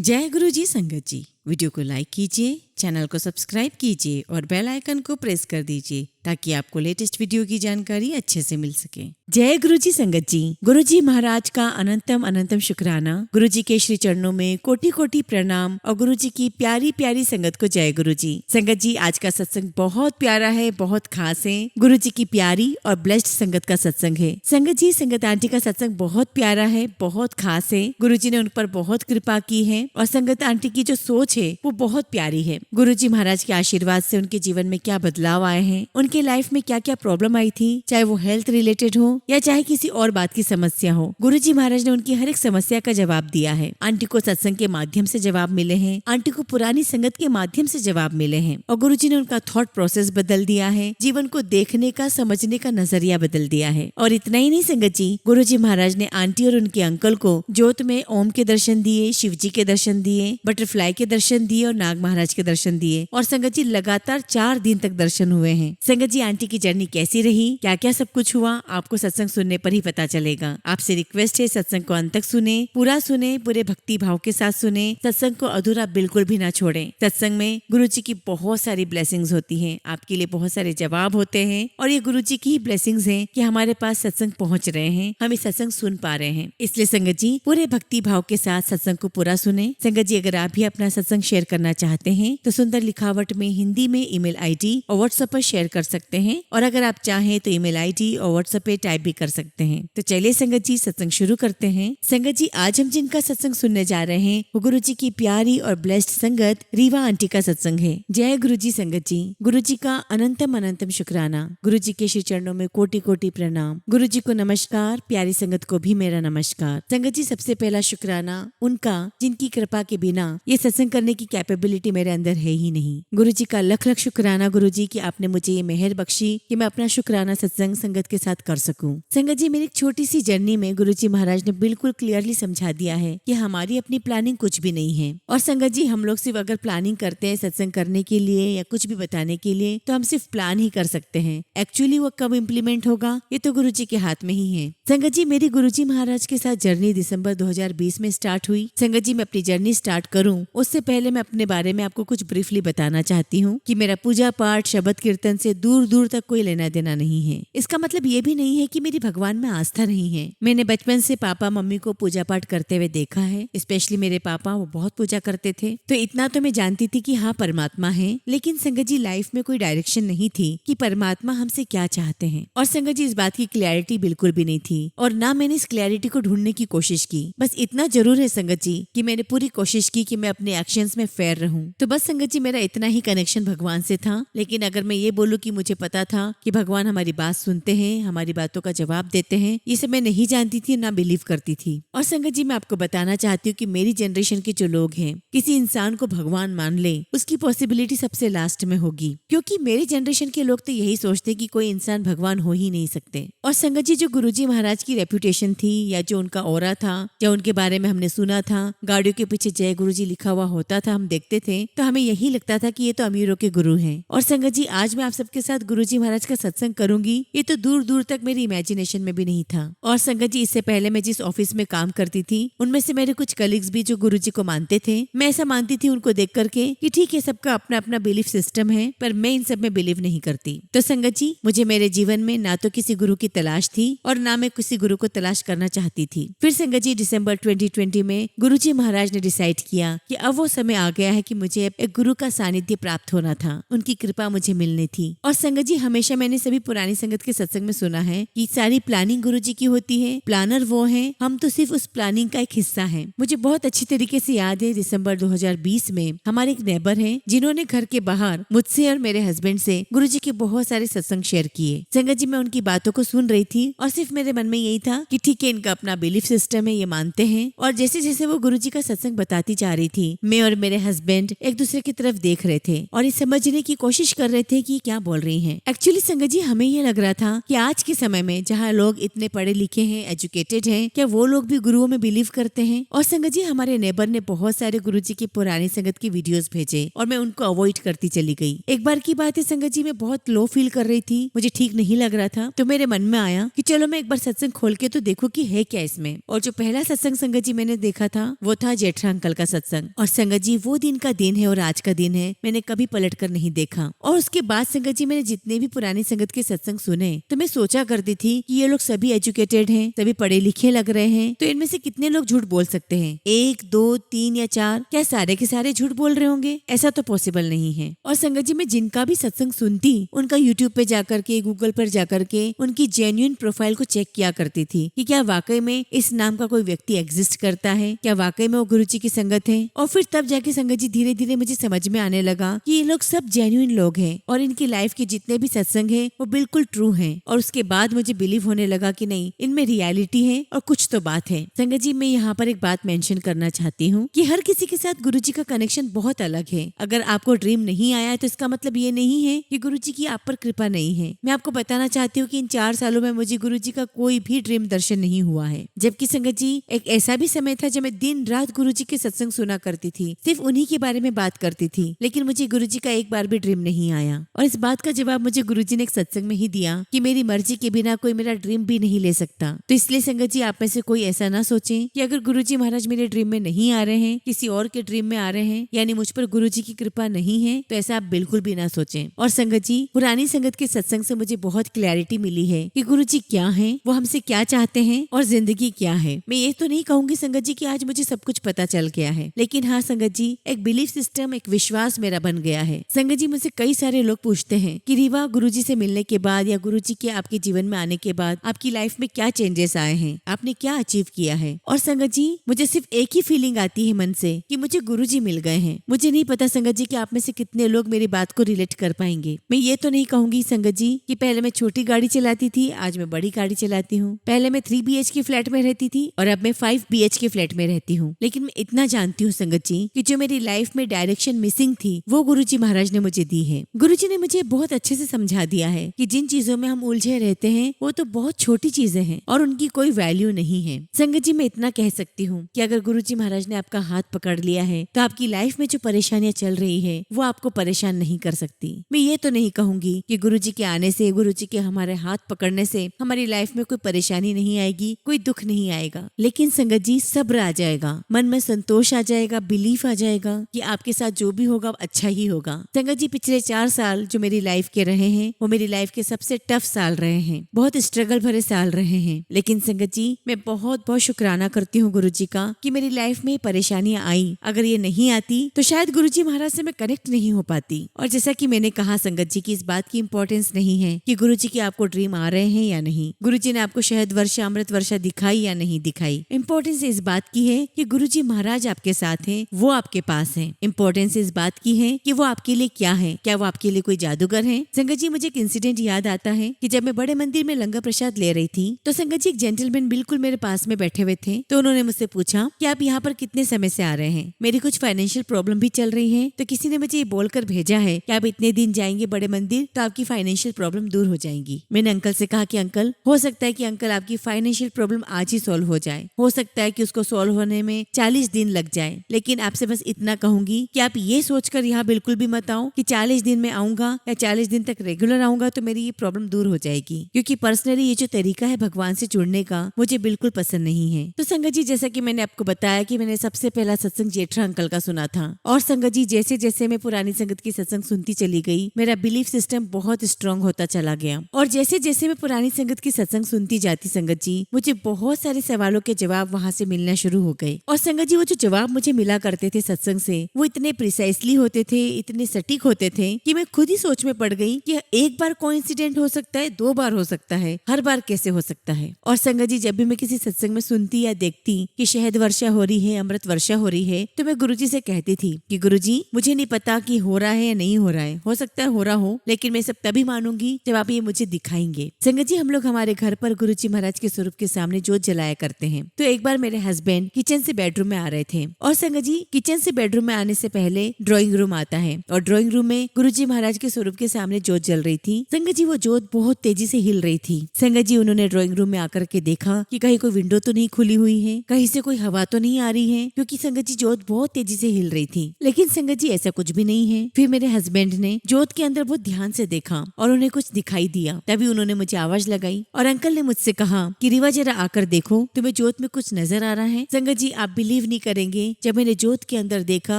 जय गुरु जी संगत जी। वीडियो को लाइक कीजिए, चैनल को सब्सक्राइब कीजिए और बेल आइकन को प्रेस कर दीजिए ताकि आपको लेटेस्ट वीडियो की जानकारी अच्छे से मिल सके। जय गुरु जी संगत जी। गुरु जी महाराज का अनंतम अनंतम शुक्राना। गुरु जी के श्री चरणों में कोटि कोटि प्रणाम और गुरु जी की प्यारी प्यारी संगत को जय गुरु जी। संगत जी, आज का सत्संग बहुत प्यारा है, बहुत खास है। गुरु जी की प्यारी और ब्लेस्ड संगत का सत्संग है। संगत जी, संगत आंटी का सत्संग बहुत प्यारा है, बहुत खास है। गुरु जी ने उन पर बहुत कृपा की है और संगत आंटी की जो सोच है वो बहुत प्यारी है। गुरु जी महाराज के आशीर्वाद से उनके जीवन में क्या बदलाव आए हैं, उनके लाइफ में क्या क्या प्रॉब्लम आई थी, चाहे वो हेल्थ रिलेटेड हो या चाहे किसी और बात की समस्या हो, गुरु जी महाराज ने उनकी हर एक समस्या का जवाब दिया है। आंटी को सत्संग के माध्यम से जवाब मिले हैं, आंटी को पुरानी संगत के माध्यम से जवाब मिले हैं और गुरु जी ने उनका थॉट प्रोसेस बदल दिया है, जीवन को देखने का समझने का नजरिया बदल दिया है। और इतना ही नहीं संगत जी, गुरु जी महाराज ने आंटी और उनके अंकल को ज्योत में ओम के दर्शन दिए, शिव जी के दर्शन दिए, बटरफ्लाई के दर्शन दिए और नाग महाराज के दर्शन दिए और संगत जी लगातार 4 दिन तक दर्शन हुए हैं। संगत जी, आंटी की जर्नी कैसी रही, क्या क्या सब कुछ हुआ, आपको सत्संग सुनने पर ही पता चलेगा। आपसे रिक्वेस्ट है सत्संग को अंत तक सुने, पूरा सुने, पूरे भक्ति भाव के साथ सुने, सत्संग को अधूरा बिल्कुल भी ना छोड़ें। सत्संग में गुरु जी की बहुत सारी ब्लेसिंग्स होती हैं, आपके लिए बहुत सारे जवाब होते हैं और ये गुरु जी की ही ब्लेसिंग्स हैं कि हमारे पास सत्संग पहुंच रहे हैं, हम इस सत्संग सुन पा रहे हैं। इसलिए संगत जी, पूरे भक्ति भाव के साथ सत्संग को पूरा सुने। संगत जी, अगर आप भी अपना सत्संग शेयर करना चाहते हैं तो सुंदर लिखावट में हिंदी में ईमेल आईडी और व्हाट्सएप पर शेयर कर सकते हैं और अगर आप चाहें तो ईमेल आईडी और व्हाट्सएप पे टाइप भी कर सकते हैं। तो चलिए संगत जी, सत्संग शुरू करते हैं। संगत जी, आज हम जिनका सत्संग सुनने जा रहे हैं वो गुरु जी की प्यारी और ब्लेस्ड संगत रीवा आंटी का सत्संग है। जय गुरु जी संगत जी। गुरु जी का अनंतम अनंतम शुक्राना। गुरु जी के श्री चरणों में कोटि कोटि प्रणाम। गुरु जी को नमस्कार, प्यारी संगत को भी मेरा नमस्कार। संगत जी, सबसे पहला शुक्राना उनका जिनकी कृपा के बिना ये सत्संग करने की कैपेबिलिटी मेरे अंदर है ही नहीं। गुरु जी का लख लख शुक्राना गुरु जी कि आपने मुझे ये मेहर बख्शी कि मैं अपना शुक्राना सत्संग संगत के साथ कर सकूं। संगत जी, मेरी छोटी सी जर्नी में गुरु जी महाराज ने बिल्कुल क्लियरली समझा दिया है कि हमारी अपनी प्लानिंग कुछ भी नहीं है। और संगत जी, हम लोग सिर्फ अगर प्लानिंग करते हैं सत्संग करने के लिए या कुछ भी बताने के लिए तो हम सिर्फ प्लान ही कर सकते हैं। एक्चुअली वो कब इम्प्लीमेंट होगा ये तो गुरु जी के हाथ में ही है। संगत जी, मेरी गुरु जी महाराज के साथ जर्नी दिसंबर 2020 में स्टार्ट हुई। संगत जी, मैं अपनी जर्नी स्टार्ट करूं उससे पहले मैं अपने बारे में आपको कुछ ब्रीफली बताना चाहती हूँ कि मेरा पूजा पाठ शब्द कीर्तन से दूर दूर तक कोई लेना देना नहीं है। इसका मतलब ये भी नहीं है कि मेरी भगवान में आस्था नहीं है। मैंने बचपन से पापा मम्मी को पूजा पाठ करते हुए देखा है, स्पेशली मेरे पापा, वो बहुत पूजा करते थे। तो इतना तो मैं जानती थी कि हाँ परमात्मा है, लेकिन संगत जी लाइफ में कोई डायरेक्शन नहीं थी कि परमात्मा हमसे क्या चाहते हैं। और संगत जी, इस बात की क्लैरिटी बिल्कुल भी नहीं थी और ना मैंने इस क्लैरिटी को ढूंढने की कोशिश की। बस इतना जरूर है संगत जी कि मैंने पूरी कोशिश की कि मैं अपने एक्शंस में फेयर रहूं। तो बस संगत जी, मेरा इतना ही कनेक्शन भगवान से था। लेकिन अगर मैं ये बोलूं कि मुझे पता था कि भगवान हमारी बात सुनते हैं, हमारी बातों का जवाब देते हैं, ये सब मैं नहीं जानती थी, ना बिलीव करती थी। और संगत जी, मैं आपको बताना चाहती हूँ कि मेरी जनरेशन के जो लोग हैं, किसी इंसान को भगवान मान ले उसकी पॉसिबिलिटी सबसे लास्ट में होगी, क्योंकि मेरी जनरेशन के लोग तो यही सोचते कि कोई इंसान भगवान हो ही नहीं सकते। और संगत जी, जो गुरुजी महाराज की रेपुटेशन थी या जो उनका ऑरा था या उनके बारे में हमने सुना था, गाड़ियों के पीछे जय गुरु जी लिखा हुआ होता था, हम देखते थे तो हमें यही लगता था कि ये तो अमीरों के गुरु हैं। और संगत जी, आज मैं आप सबके साथ गुरु जी महाराज का सत्संग करूंगी ये तो दूर दूर तक मेरी इमेजिनेशन में भी नहीं था। और संगत जी, इससे पहले मैं जिस ऑफिस में काम करती थी उनमें से मेरे कुछ कलीग्स भी जो गुरु जी को मानते थे। मैं ऐसा मानती थी उनको देख करके कि ठीक है, सबका अपना अपना बिलीफ सिस्टम है, पर मैं इन सब में बिलीव नहीं करती। तो संगत जी, मुझे मेरे जीवन में ना तो किसी गुरु की तलाश थी और ना मैं किसी गुरु को तलाश करना चाहती थी। फिर संगत जी, दिसंबर 2020 में गुरु जी महाराज ने डिसाइड किया कि अब वो समय आ गया है कि मुझे एक गुरु का सानिध्य प्राप्त होना था, उनकी कृपा मुझे मिलनी थी। और संगत जी, हमेशा मैंने सभी पुरानी संगत के सत्संग में सुना है कि सारी प्लानिंग गुरु जी की होती है, प्लानर वो है, हम तो सिर्फ उस प्लानिंग का एक हिस्सा है। मुझे बहुत अच्छी तरीके से याद है दिसंबर 2020 में हमारे एक नेबर हैं जिन्होंने घर के बाहर मुझसे और मेरे हस्बैंड से गुरु जी के बहुत सारे सत्संग शेयर किए। संगत जी, मैं उनकी बातों को सुन रही थी और सिर्फ मेरे मन में यही था कि ठीक है, इनका अपना बिलीफ सिस्टम है, ये मानते हैं। और जैसे जैसे वो गुरु जी का सत्संग बताती जा रही थी, मैं मैं और मेरे हस्बैंड एक दूसरे की तरफ देख रहे थे और ये समझने की कोशिश कर रहे थे कि क्या बोल रही हैं। एक्चुअली संगत जी हमें ये लग रहा था कि आज के समय में जहाँ लोग इतने पढ़े लिखे हैं, एजुकेटेड हैं, क्या वो लोग भी गुरुओं में बिलीव करते हैं। और संगत जी हमारे नेबर ने बहुत सारे गुरुजी की पुरानी संगत की वीडियोस भेजे और मैं उनको अवॉइड करती चली गई। एक बार की बात है संगत जी, मैं बहुत लो फील कर रही थी, मुझे ठीक नहीं लग रहा था, तो मेरे मन में आया कि चलो मैं एक बार सत्संग खोल के तो देखूं कि है क्या इसमें। और जो पहला सत्संग संगत जी मैंने देखा था वो था जेठा अंकल का सत्संग। और संगत जी वो दिन का दिन है और आज का दिन है, मैंने कभी पलट कर नहीं देखा। और उसके बाद संगत जी मैंने जितने भी पुरानी संगत के सत्संग सुने तो मैं सोचा करती थी कि ये लोग सभी एजुकेटेड हैं, सभी पढ़े लिखे लग रहे हैं, तो इनमें से कितने लोग झूठ बोल सकते हैं। 1, 2, 3 या 4, क्या सारे के सारे झूठ बोल रहे होंगे? ऐसा तो पॉसिबल नहीं है। और संगत जी मैं जिनका भी सत्संग सुनती उनका यूट्यूब पे जाकर के, गूगल पर जाकर के उनकी जेन्युइन प्रोफाइल को चेक किया करती थी कि क्या वाकई में इस नाम का कोई व्यक्ति एग्जिस्ट करता है, क्या वाकई में वो गुरुजी की संगत है। और फिर तब जाके संगत जी धीरे धीरे मुझे समझ में आने लगा कि ये लोग सब जेन्युइन लोग हैं और इनकी लाइफ के जितने भी सत्संग है वो बिल्कुल ट्रू है। और उसके बाद मुझे बिलीव होने लगा कि नहीं, इनमें रियलिटी है और कुछ तो बात है। संगत जी मैं यहाँ पर एक बात मेंशन करना चाहती हूँ कि हर किसी के साथ गुरुजी का कनेक्शन बहुत अलग है। अगर आपको ड्रीम नहीं आया है तो इसका मतलब ये नहीं है कि गुरुजी की आप पर कृपा नहीं है। मैं आपको बताना चाहती हूँ कि इन 4 सालों में मुझे गुरुजी का कोई भी ड्रीम दर्शन नहीं हुआ है। जबकि संगत जी एक ऐसा भी समय था जब मैं दिन रात गुरुजी के सत्संग सुना करती थी, सिर्फ उन्हीं के बारे में बात करती थी, लेकिन मुझे गुरुजी का एक बार भी ड्रीम नहीं आया। और इस बात का जवाब मुझे गुरुजी ने एक सत्संग में ही दिया कि मेरी मर्जी के बिना कोई मेरा ड्रीम भी नहीं ले सकता। तो इसलिए संगत जी आप में से कोई ऐसा ना सोचे कि अगर गुरुजी महाराज मेरे ड्रीम में नहीं आ रहे हैं, किसी और के ड्रीम में आ रहे हैं, यानी मुझ पर गुरुजी की कृपा नहीं है, तो ऐसा आप बिल्कुल भी ना सोचें। और संगत जी पुरानी संगत के सत्संग से मुझे बहुत क्लैरिटी मिली है कि गुरुजी क्या है, वो हमसे क्या चाहते हैं और जिंदगी क्या है। मैं ये तो नहीं कहूंगी संगत जी कि आज मुझे सब कुछ पता चल गया है, लेकिन हाँ संगत जी एक बिलीफ सिस्टम, एक विश्वास मेरा बन गया है। संगत जी मुझसे कई सारे लोग पूछते हैं कि रीवा गुरुजी से मिलने के बाद या गुरुजी के आपके जीवन में आने के बाद आपकी लाइफ में क्या चेंजेस आए हैं, आपने क्या अचीव किया है। और संगत जी मुझे सिर्फ एक ही फीलिंग आती है मन से कि मुझे गुरुजी मिल गए हैं। मुझे नहीं पता संगत जी कि आप में से कितने लोग मेरी बात को रिलेट कर पाएंगे। मैं ये तो नहीं कहूंगी संगत जी कि पहले मैं छोटी गाड़ी चलाती थी, आज मैं बड़ी गाड़ी चलाती हूँ। पहले मैं 3 BHK फ्लैट में रहती थी और अब मैं 5 BHK फ्लैट में रहती हूँ। लेकिन मैं इतना जानती हूँ संगत जी कि जो मेरी लाइफ में डायरेक्शन मिसिंग थी वो गुरुजी महाराज ने मुझे दी है। गुरुजी ने मुझे बहुत अच्छे से समझा दिया है कि जिन चीजों में हम उलझे रहते हैं वो तो बहुत छोटी चीजें हैं और उनकी कोई वैल्यू नहीं है। संगत जी मैं इतना कह सकती हूँ कि अगर गुरुजी महाराज ने आपका हाथ पकड़ लिया है तो आपकी लाइफ में जो परेशानियां चल रही है वो आपको परेशान नहीं कर सकती। मैं ये तो नहीं कहूंगी कि गुरुजी के आने से, गुरुजी के हमारे हाथ पकड़ने से हमारी लाइफ में कोई परेशानी नहीं आएगी, कोई दुख नहीं आएगा, लेकिन संगत जी सब्र आ जाएगा, मन में संतोष आ जाएगा, बिलीफ आ जाएगा कि आपके साथ जो भी होगा अच्छा ही होगा। संगत जी पिछले 4 साल जो मेरी लाइफ के रहे हैं वो मेरी लाइफ के सबसे टफ साल रहे हैं, बहुत स्ट्रगल भरे साल रहे हैं। लेकिन संगत जी मैं बहुत बहुत शुक्राना करती हूँ गुरुजी का कि मेरी लाइफ में परेशानियां आई। अगर ये नहीं आती तो शायद गुरुजी महाराज से मैं कनेक्ट नहीं हो पाती। और जैसा कि मैंने कहा संगत जी की इस बात की इम्पोर्टेंस नहीं है कि गुरुजी की आपको ड्रीम आ रहे हैं या नहीं, गुरुजी ने आपको शहद वर्षा, अमृत वर्षा दिखाई या नहीं दिखाई। इम्पोर्टेंस इस बात की है कि गुरुजी महाराज आपके साथ हैं, वो आपके पास हैं। इम्पोर्टेंस इस बात की है कि वो आपके लिए क्या है, क्या वो आपके लिए कोई जादूगर है। संगत जी मुझे एक इंसिडेंट याद आता है कि जब मैं बड़े मंदिर में लंगर प्रसाद ले रही थी तो संगत जी एक जेंटलमैन बिल्कुल मेरे पास में बैठे हुए थे। तो उन्होंने मुझसे पूछा कि आप यहाँ पर कितने समय से आ रहे हैं, मेरी कुछ फाइनेंशियल प्रॉब्लम भी चल रही है, तो किसी ने मुझे ये बोलकर भेजा है कि आप इतने दिन जाएंगे बड़े मंदिर तो आपकी फाइनेंशियल प्रॉब्लम दूर हो जाएंगी। मैंने अंकल से कहा कि अंकल हो सकता है कि अंकल आपकी फाइनेंशियल प्रॉब्लम आज ही सॉल्व हो जाए, हो सकता है कि उसको सॉल्व होने में 40 दिन लग जाए, लेकिन आपसे बस इतना कहूंगी कि आप ये सोचकर यहाँ बिल्कुल भी मत आओ कि 40 दिन में आऊंगा या 40 दिन तक रेगुलर आऊंगा तो मेरी ये प्रॉब्लम दूर हो जाएगी, क्योंकि पर्सनली ये जो तरीका है भगवान से जुड़ने का मुझे बिल्कुल पसंद नहीं है। तो संगत जी जैसा कि मैंने आपको बताया कि मैंने सबसे पहला सत्संग जेठा अंकल का सुना था, और संगत जी जैसे जैसे मैं पुरानी संगत की सत्संग सुनती चली गई मेरा बिलीफ सिस्टम बहुत स्ट्रांग होता चला गया। और जैसे जैसे मैं पुरानी संगत की सत्संग सुनती जाती संगत जी मुझे बहुत सारे सवालों के जवाब वहाँ से मिलना शुरू हो गए। और संगत जी वो जो जवाब मुझे मिला करते थे सत्संग से वो इतने प्रिसाइसली होते थे, इतने सटीक होते थे कि मैं खुद ही सोच में पड़ गई कि एक बार कोइंसिडेंट हो सकता है, 2 बार हो सकता है, हर बार कैसे हो सकता है। और संगत जी जब भी मैं किसी सत्संग में सुनती या देखती कि शहद वर्षा हो रही है, अमृत वर्षा हो रही है, तो मैं गुरुजी से कहती थी कि गुरुजी मुझे नहीं पता कि हो रहा है या नहीं हो रहा है, हो सकता है हो रहा हो, लेकिन मैं सब तभी मानूंगी जब आप ये मुझे दिखाएंगे। संगत जी हम लोग हमारे घर पर गुरुजी महाराज के स्वरूप के सामने जोत जलाया करते हैं। तो एक बार मेरे हस्बैंड किचन से बेडरूम में आ रहे थे और संगत जी किचन से बेडरूम में आने से पहले ड्राइंग रूम आता है और ड्राइंग रूम में गुरुजी महाराज के स्वरूप के सामने जोत जल रही थी। संगत जी वो जोत बहुत तेजी से हिल रही थी। संगत जी उन्होंने ड्राइंग रूम में आकर के देखा कि कहीं कोई विंडो तो नहीं खुली हुई है, कहीं से कोई हवा तो नहीं आ रही है, क्योंकि संगत जी जोत बहुत तेजी से हिल रही थी। लेकिन संगत जी ऐसा कुछ भी नहीं है। फिर मेरे हस्बैंड ने जोत के अंदर बहुत ध्यान से देखा और उन्हें कुछ दिखाई दिया। तभी उन्होंने मुझे आवाज लगाई और अंकल ने मुझसे कहा कि रीवा जरा आकर देखो, तुम्हें जोत में कुछ नजर आ रहा है। संगत जी आप बिलीव नहीं करेंगे, जब मैंने जोत के अंदर देखा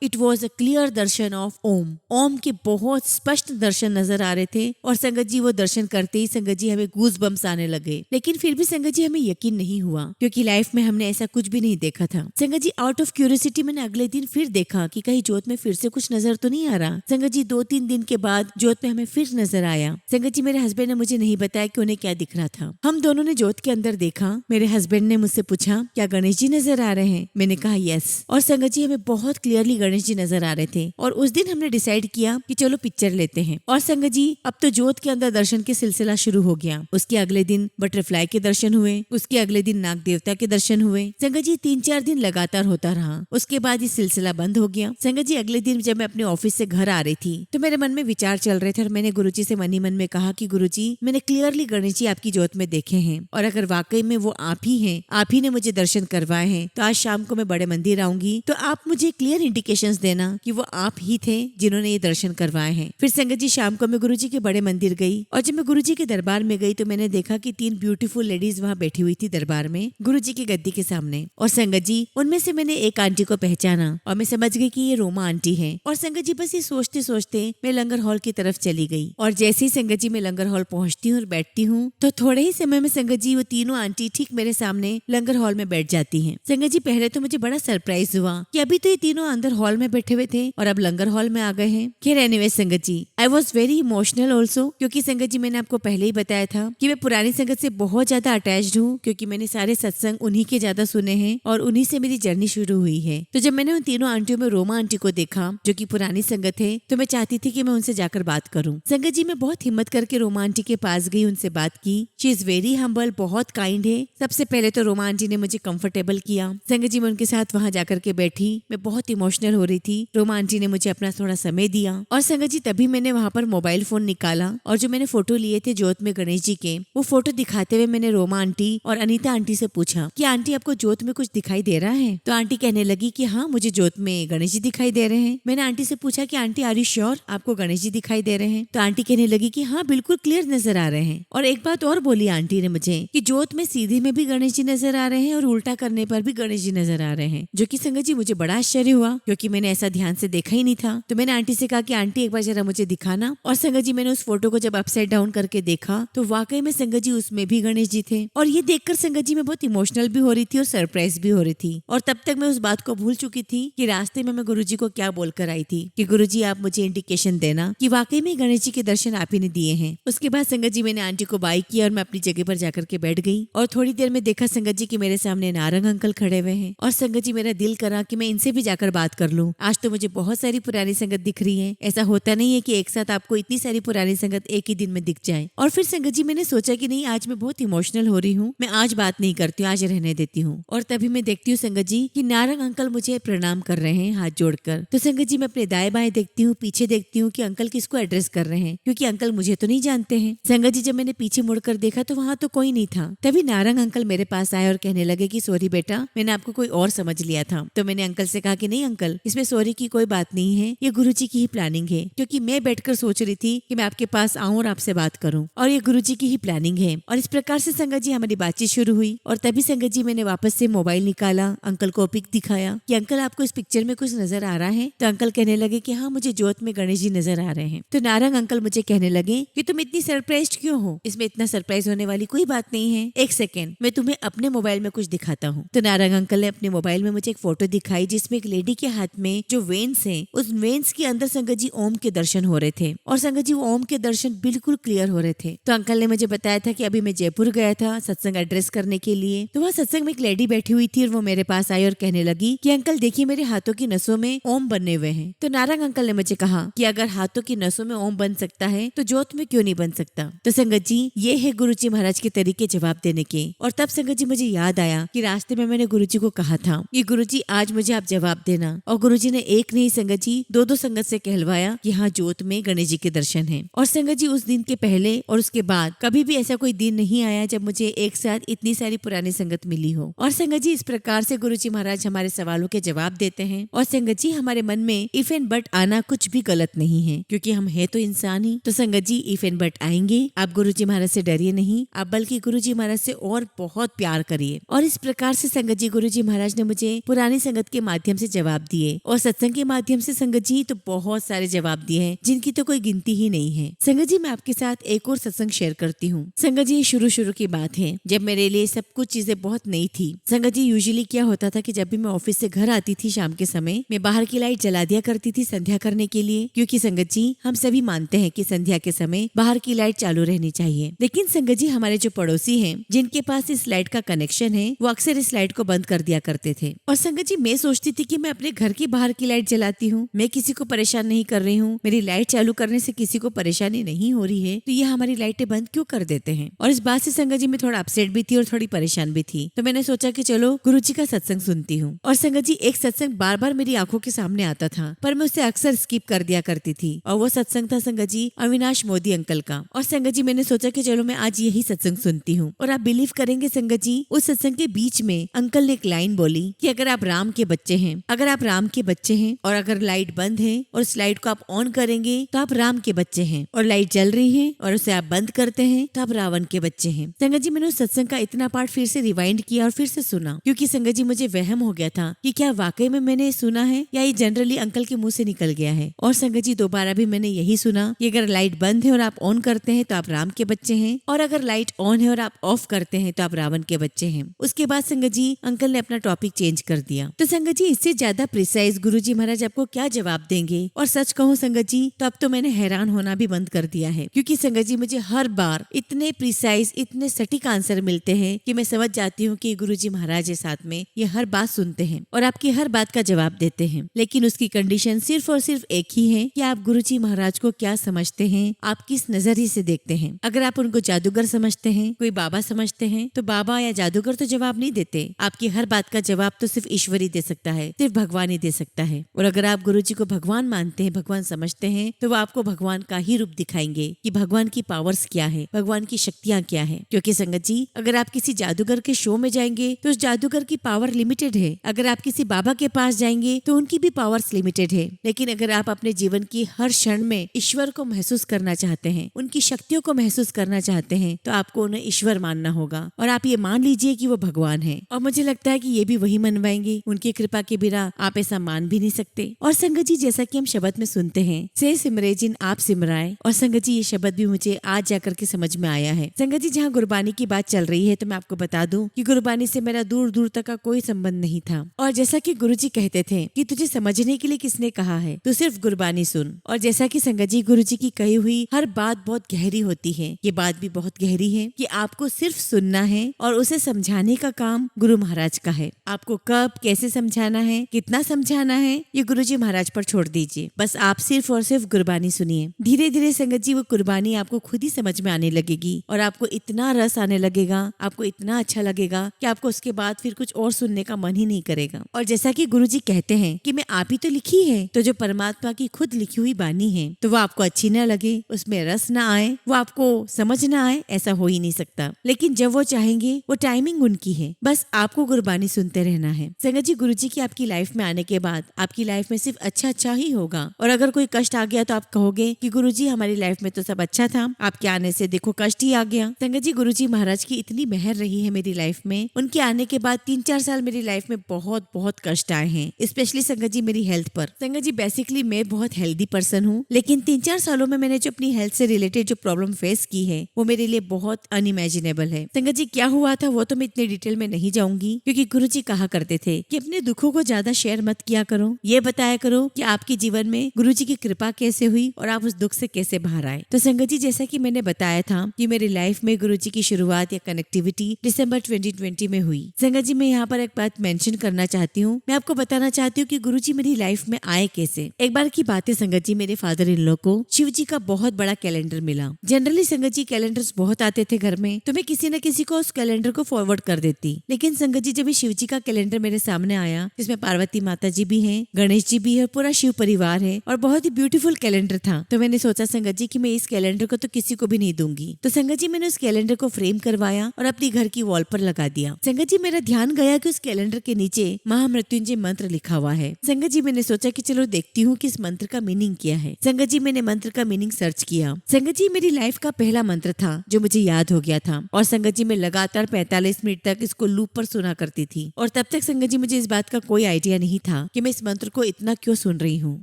इट वॉज अ क्लियर दर्शन ऑफ ओम। ओम के बहुत स्पष्ट दर्शन नजर आ रहे थे और संगत जी वो दर्शन करते ही संगत जी हमें गूज बम्स आने लगे। लेकिन फिर भी संगत जी हमें यकीन नहीं हुआ, क्योंकि लाइफ में हमने ऐसा कुछ भी नहीं देखा था। संगत जी आउट ऑफ क्यूरियोसिटी मैंने अगले दिन फिर देखा कि कहीं जोत में फिर से कुछ नजर तो नहीं आ रहा। संगत जी 2-3 दिन के बाद जोत में हमें फिर नजर आया। संगत जी मेरे हस्बैंड ने मुझे नहीं बताया कि उन्हें क्या दिख रहा था। हम दोनों ने जोत के अंदर देखा। मेरे हस्बैंड ने मुझसे पूछा क्या गणेश जी नजर आ रहे हैं? मैंने कहा यस। और संगत जी हमें बहुत क्लियरली गणेश जी नजर आ रहे थे और उस दिन हमने डिसाइड किया कि चलो पिक्चर लेते हैं। और संगत जी अब तो जोत के अंदर दर्शन के सिलसिला शुरू हो गया। उसके अगले दिन बटरफ्लाई के दर्शन हुए, उसके अगले दिन नाग देवता के दर्शन हुए। संगत जी 3-4 दिन लगातार होता रहा। उसके बाद ये सिलसिला बंद हो गया। संगत जी अगले दिन जब मैं अपने ऑफिस से घर आ रही थी तो मेरे मन में विचार चल रहे थे और मैंने गुरुजी से मन ही मन में कहा कि गुरुजी मैंने क्लियरली गणेश जी आपकी जोत में देखे हैं और अगर वाकई में वो आप ही हैं, आप ही ने मुझे दर्शन करवाए हैं, तो आज शाम को मैं बड़े मंदिर आऊंगी तो आप मुझे क्लियर इंडिकेशंस देना कि वो आप ही थे जिन्होंने ये दर्शन करवाए हैं। फिर संगत जी शाम को मैं गुरुजी के बड़े मंदिर गई और जब मैं गुरुजी के दरबार में गई तो मैंने देखा कि 3 ब्यूटीफुल लेडीज वहाँ बैठी हुई थी दरबार में गुरुजी की गद्दी के सामने। और संगत जी उनमें से मैंने एक आंटी को पहचाना और मैं समझ गई कि ये रोमा आंटी है। और संगत जी बस ये सोचते सोचते मैं लंगर हॉल की तरफ चली गई और जैसे ही संगत जी मैं लंगर हॉल पहुंचती हूँ और बैठती हूँ तो थोड़े ही समय में संगत जी वो तीनों आंटी ठीक मेरे सामने लंगर हॉल में बैठ जाती हैं। संगत जी पहले तो मुझे बड़ा सरप्राइज हुआ कि अभी तो ये तीनों अंदर हॉल में बैठे हुए थे और अब लंगर हॉल में आ गए हैं। खैर anyway Sangat ji I was very emotional also, क्योंकि संगत जी मैंने आपको पहले ही बताया था कि मैं पुरानी संगत से बहुत ज्यादा अटैच्ड हूँ, क्योंकि मैंने सारे सत्संग उन्हीं के ज्यादा सुने हैं और उन्हीं से मेरी जर्नी शुरू हुई है। तो जब मैंने उन तीनों आंटियों में रोमा आंटी को देखा जो कि पुरानी संगत है तो मैं चाहती थी कि मैं उनसे जाकर बात करूं। संगत जी मैं बहुत हिम्मत करके रोमा आंटी के पास गई, उनसे बात की। शी इज वेरी हम्बल, बहुत काइंड है। सबसे पहले तो रोमा आंटी ने मुझे कंफर्टेबल किया। संगत जी मैं उनके साथ वहां जाकर के बैठी। मैं बहुत इमोशनल हो रही थी। रोमा आंटी ने मुझे अपना थोड़ा समय दिया और संगत जी तभी मैंने वहां पर मोबाइल फोन निकाला और जो मैंने फोटो लिए थे जोत में गणेश जी के, वो फोटो दिखाते हुए मैंने रोमा आंटी और अनीता आंटी से पूछा कि आंटी आपको जोत में कुछ दिखाई दे रहा है? तो आंटी कहने लगी कि हाँ मुझे जोत में गणेश जी दिखाई दे रहे हैं। मैंने आंटी से पूछा कि आंटी आर यू श्योर आपको गणेश जी दिखाई दे रहे हैं? तो आंटी कहने लगी कि हाँ बिल्कुल क्लियर नजर आ रहे हैं। और एक बात और बोली आंटी ने मुझे कि जोत में सीधे में भी गणेश जी नजर आ रहे हैं और उल्टा करने पर भी गणेश जी नजर आ रहे हैं, जो कि संगत जी मुझे बड़ा आश्चर्य हुआ क्योंकि मैंने ऐसा ध्यान से देखा ही नहीं था। तो मैंने आंटी से कहा कि आंटी एक बार जरा मुझे दिखाना। और संगत जी मैंने उस फोटो को जब अपसाइड डाउन करके देखा तो वाकई में संगत जी उसमें भी गणेश जी थे। और ये देखकर संगत जी मैं बहुत इमोशनल भी हो रही थी और सरप्राइज भी हो रही थी। और तब तक मैं उस बात को भूल चुकी थी कि रास्ते में मैं गुरुजी को क्या बोलकर आई थी कि गुरुजी आप मुझे इंडिकेशन देना कि वाकई में गणेश जी के दर्शन आप ही ने दिए हैं। उसके बाद संगत जी मैंने आंटी को बाय किया और मैं अपनी जगह पर जाकर के बैठ गई। और थोड़ी देर में देखा संगत जी कि मेरे सामने नारंग अंकल खड़े हुए हैं और संगत जी मेरा दिल करा कि मैं इनसे भी जाकर बात कर लूं। आज तो मुझे बहुत सारी पुरानी संगत दिख रही है। ऐसा होता नहीं है कि एक साथ आपको इतनी सारी पुरानी संगत एक ही दिन में दिख जाए। और फिर संगत जी मैंने सोचा कि नहीं आज मैं बहुत इमोशनल हो रही हूँ, मैं आज बात नहीं करती हूँ, आज रहने देती हूँ। और तभी मैं देखती हूँ संगत जी कि नारंग अंकल मुझे प्रणाम कर रहे हैं हाथ जोड़कर। तो संगत जी मैं अपने दाएं बाएं देखती हूँ, पीछे देखती हूँ कि अंकल किसको एड्रेस कर रहे हैं, क्योंकि अंकल मुझे तो नहीं जानते हैं। संगत जी जब मैंने पीछे मुड़कर देखा तो वहाँ तो कोई नहीं था। तभी नारंग अंकल मेरे पास आए और कहने लगे कि सॉरी बेटा, मैंने आपको कोई और समझ लिया था। तो मैंने अंकल से कहा कि नहीं अंकल, इसमें सॉरी की कोई बात नहीं है, ये गुरुजी की ही प्लानिंग है, क्योंकि मैं बैठकर सोच रही थी कि मैं आपके पास आऊं और आपसे बात करूं और ये गुरुजी की ही प्लानिंग है। और इस प्रकार से संगत जी हमारी बातचीत शुरू हुई। और तभी संगत जी मैंने वापस से मोबाइल निकाला, अंकल को पिक दिखाया कि अंकल आपको इस पिक्चर में कुछ नजर आ रहा है? तो अंकल कहने लगे कि हाँ मुझे जोत में गणेश जी नजर आ रहे हैं। तो नारंग अंकल मुझे कहने लगे कि तुम इतनी सरप्राइज क्यों हो? इसमें इतना सरप्राइज होने वाली कोई बात नहीं है, एक सेकेंड मैं तुम्हें अपने मोबाइल में कुछ दिखाता हूँ। तो नारंग अंकल ने अपने मोबाइल में मुझे एक फोटो दिखाई जिसमें एक लेडी के हाथ में जो वेन्स है, उस वेन्स के अंदर संगत जी ओम के दर्शन हो रहे थे और संगत जी ओम के दर्शन बिल्कुल क्लियर हो रहे थे। तो अंकल ने मुझे बताया था कि अभी मैं जयपुर गया था सत्संग एड्रेस करने के लिए, तो वहाँ सत्संग में एक लेडी बैठी हुई थी और वो मेरे पास आई और कहने लगी कि अंकल देखिए मेरे हाथों की नसों में ओम बने हुए हैं। तो नारंग अंकल ने मुझे कहा कि अगर हाथों की नसों में ओम बन सकता है तो जोत में क्यों नहीं बन सकता? तो संगत जी ये है गुरुजी महाराज के तरीके जवाब देने के। और तब संगत जी मुझे याद आया कि रास्ते में मैंने गुरुजी को कहा था कि गुरुजी आज मुझे आप आप जवाब देना। और गुरुजी ने एक नहीं संगत जी दो दो संगत से कहलवाया कि हाँ जोत में गणेश जी के दर्शन हैं। और संगत जी उस दिन के पहले और उसके बाद कभी भी ऐसा कोई दिन नहीं आया जब मुझे एक साथ इतनी सारी पुरानी संगत मिली हो। और संगत जी इस प्रकार से गुरुजी महाराज हमारे सवालों के जवाब देते हैं। और संगत जी हमारे मन में इफ एंड बट आना कुछ भी गलत नहीं है, क्योंकि हम है तो इंसान ही। तो संगत जी इफ एंड बट आएंगे, आप गुरुजी महाराज से डरिए नहीं, आप बल्कि गुरुजी महाराज से और बहुत प्यार करिए। और इस प्रकार से संगत जी गुरुजी महाराज ने मुझे पुरानी संगत के माध्यम से जवाब दिए और सत्संग के माध्यम से संगत जी तो बहुत सारे जवाब दिए हैं जिनकी तो कोई गिनती ही नहीं है। संगत जी मैं आपके साथ एक और सत्संग शेयर करती हूँ। संगत जी शुरू की बात है जब मेरे लिए सब कुछ चीजें बहुत नई थी। संगत जी यूजुअली क्या होता था कि जब भी मैं ऑफिस से घर आती थी शाम के समय, मैं बाहर की लाइट जला दिया करती थी संध्या करने के लिए, क्योंकि संगत जी हम सभी मानते हैं कि संध्या के समय बाहर की लाइट चालू रहनी चाहिए। लेकिन संगत जी हमारे जो पड़ोसी हैं जिनके पास इस लाइट का कनेक्शन है वो अक्सर इस लाइट को बंद कर दिया करते थे। और संगत जी मैं सोचती थी कि मैं अपने घर की बाहर की लाइट जलाती हूँ, मैं किसी को परेशान नहीं कर रही हूँ, मेरी लाइट चालू करने से किसी को परेशानी नहीं हो रही है, तो ये हमारी लाइटें बंद क्यों कर देते हैं। और इस बात से संगत जी मैं थोड़ा अपसेट भी थी और थोड़ी परेशान भी थी। तो मैंने सोचा कि चलो गुरुजी का सत्संग सुनती हूँ। और संगत जी एक सत्संग बार बार मेरी आंखों के सामने आता था, पर मैं उसे अक्सर स्किप कर दिया करती थी। और वो सत्संग था संगत जी अविनाश मोदी अंकल का। और संगत जी मैंने सोचा कि चलो मैं आज यही सत्संग सुनती हूँ। और आप बिलीव करेंगे संगत जी उस सत्संग के बीच में अंकल ने एक लाइन बोली कि अगर आप राम के बच्चे हैं, अगर आप राम के बच्चे हैं और अगर लाइट बंद है और उस लाइट को आप ऑन करेंगे तो आप राम के बच्चे हैं, और लाइट जल रही है और उसे आप बंद करते हैं तो आप रावण के बच्चे हैं। संगत जी मैंने उस सत्संग का इतना पार्ट फिर से रिवाइंड किया और फिर से सुना, क्योंकि संगत जी मुझे वहम हो गया था कि क्या वाकई में मैंने सुना है या ये जनरली अंकल के मुंह से निकल गया है। और संगत जी दोबारा भी मैंने यही सुना कि अगर लाइट बंद है और आप ऑन करते हैं तो आप राम के बच्चे हैं, और अगर लाइट ऑन है और आप ऑफ करते हैं तो आप रावण के बच्चे हैं। उसके बाद संगत जी अंकल ने अपना टॉपिक चेंज कर दिया। तो संगत जी इससे ज्यादा प्रिसाइज गुरुजी महाराज आपको क्या जवाब देंगे। और सच कहूँ संगत जी तो अब तो मैंने हैरान होना भी बंद कर दिया है, क्योंकि संगत जी मुझे हर बार इतने प्रिसाइज इतने सटीक आंसर मिलते हैं कि मैं समझ जाती हूँ कि गुरुजी महाराज के साथ में ये हर बात सुनते हैं और आपकी हर बात का जवाब देते हैं। लेकिन उसकी कंडीशन सिर्फ और सिर्फ एक ही है कि आप गुरुजी महाराज को क्या समझते हैं, आप किस नजरिए से देखते हैं। अगर आप उनको जादूगर समझते हैं, कोई बाबा समझते हैं, तो बाबा या जादूगर तो जवाब नहीं देते। आपकी हर बात का जवाब तो सिर्फ ईश्वर ही दे सकता है, सिर्फ भगवान ही दे सकता है। और अगर आप गुरुजी को भगवान मानते हैं, भगवान समझते हैं, तो वो आपको भगवान का ही रूप दिखाएंगे कि भगवान की पावर्स क्या है, भगवान की शक्तियाँ क्या है। क्योंकि संगत जी अगर आप किसी जादूगर के शो में जाएंगे तो उस जादूगर की पावर लिमिटेड है, अगर आप किसी बाबा के पास जाएंगे तो उनकी भी पावर्स लिमिटेड है। लेकिन अगर आप अपने जीवन की हर क्षण में ईश्वर को महसूस करना चाहते हैं, उनकी शक्तियों को महसूस करना चाहते हैं, तो आपको उन्हें ईश्वर मानना होगा। और आप ये मान लीजिए कि वो भगवान है, और मुझे लगता है कि ये भी वही मनवाएंगे। उनकी कृपा के बिना आप ऐसा मान भी नहीं सकते। और संगत जी जैसा कि हम शब्द में सुनते हैं, से सिमरे जिन आप सिमराए, और संगत जी ये शब्द भी मुझे आज जाकर के समझ में आया है। संगत जी जहाँ गुरबानी की बात चल रही है तो मैं आपको बता दूं कि गुरबानी से मेरा दूर दूर तक का कोई संबंध नहीं था। और जैसा कि गुरुजी कहते थे कि तुझे समझने के लिए किसने कहा है, तू सिर्फ गुरबानी सुन। और जैसा कि संगत जी गुरुजी की कही हुई हर बात बहुत गहरी होती है, ये बात भी बहुत गहरी है कि आपको सिर्फ सुनना है और उसे समझाने का काम गुरु महाराज का है। आपको कब कैसे समझाना है, कितना समझाना है, ये गुरुजी महाराज पर छोड़ दीजिए। बस आप सिर्फ और सिर्फ गुरबानी सुनिए। धीरे धीरे संगत जी वो गुरबानी आपको खुद ही समझ में आने लगेगी और आपको इतना रस आने लगेगा, आपको इतना अच्छा लगेगा कि आपको उसके बाद फिर कुछ और सुनने का मन ही नहीं करेगा। और जैसा कि गुरुजी कहते हैं कि मैं आप ही तो लिखी है, तो जो परमात्मा की खुद लिखी हुई बानी है, तो वो आपको अच्छी न लगे, उसमें रस ना आए, वो आपको समझ ना आए, ऐसा हो ही नहीं सकता। लेकिन जब वो चाहेंगे, वो टाइमिंग उनकी है, बस आपको गुरबानी सुनते रहना है। संगत जी गुरुजी की आपकी लाइफ में आने के बाद आपकी लाइफ में सिर्फ अच्छा अच्छा ही होगा। और अगर कोई कष्ट आ गया तो आप कहोगे कि गुरुजी हमारी लाइफ में तो सब अच्छा था, आपके आने से देखो कष्ट ही आ गया। संगत जी गुरुजी महाराज की इतनी मेहर रही है मेरी लाइफ में, उनके आने के बाद 3-4 साल मेरी लाइफ में बहुत बहुत कष्ट आए हैं, स्पेशली संगत जी मेरी हेल्थ पर। संगत जी बेसिकली मैं बहुत हेल्दी पर्सन हूँ, लेकिन 3-4 सालों में मैंने जो अपनी हेल्थ से रिलेटेड जो प्रॉब्लम फेस की है वो मेरे लिए बहुत अनइमेजिनेबल है। संगत जी क्या हुआ था वो तो मैं इतने डिटेल में नहीं जाऊंगी, क्योंकि गुरुजी कहा करते थे कि अपने दुखों को ज्यादा शेयर मत किया करो, ये बताया करो कि आपके जीवन में गुरुजी की कृपा कैसे हुई और आप उस दुख से कैसे बाहर आए। तो संगत जी जैसा कि मैंने बताया था कि मेरी लाइफ में गुरुजी की शुरुआत या कनेक्टिविटी दिसंबर 2020 में हुई। संगत जी मैं यहाँ पर एक बात मेंशन करना चाहती हूँ, मैं आपको बताना चाहती हूँ कि गुरुजी मेरी लाइफ में आए कैसे। एक बार की बात है संगत जी, मेरे फादर इन लॉ को शिव जी का बहुत बड़ा कैलेंडर मिला। जनरली संगत जी कैलेंडर्स बहुत आते थे घर में, तो मैं किसी न किसी को उस कैलेंडर को फॉरवर्ड कर देती। लेकिन संगत जी जब शिव जी का कैलेंडर मेरे सामने आया जिसमें पार्वती माता जी भी हैं, गणेश जी भी है, पूरा शिव परिवार है और बहुत ही ब्यूटीफुल कैलेंडर था। तो मैंने सोचा संगत जी कि मैं इस कैलेंडर को तो किसी को भी नहीं दूंगी। तो संगत जी मैंने उस कैलेंडर को फ्रेम करवाया और अपनी घर की वॉल पर लगा दिया। संगत जी मेरा ध्यान गया कि उस कैलेंडर के नीचे महामृत्युंजय मंत्र लिखा हुआ है। संगत जी मैंने सोचा कि चलो देखती हूँ कि इस मंत्र का मीनिंग क्या है। संगत जी मैंने मंत्र का मीनिंग सर्च किया। संगत जी मेरी लाइफ का पहला मंत्र था जो मुझे याद हो गया था और संगत जी मैं लगातार 45 मिनट तक इसको लूप पर सुना करती थी और तब तक संगत जी मुझे इस बात का कोई आइडिया नहीं था कि मैं इस मंत्र को इतना क्यों सुन रही हूँ।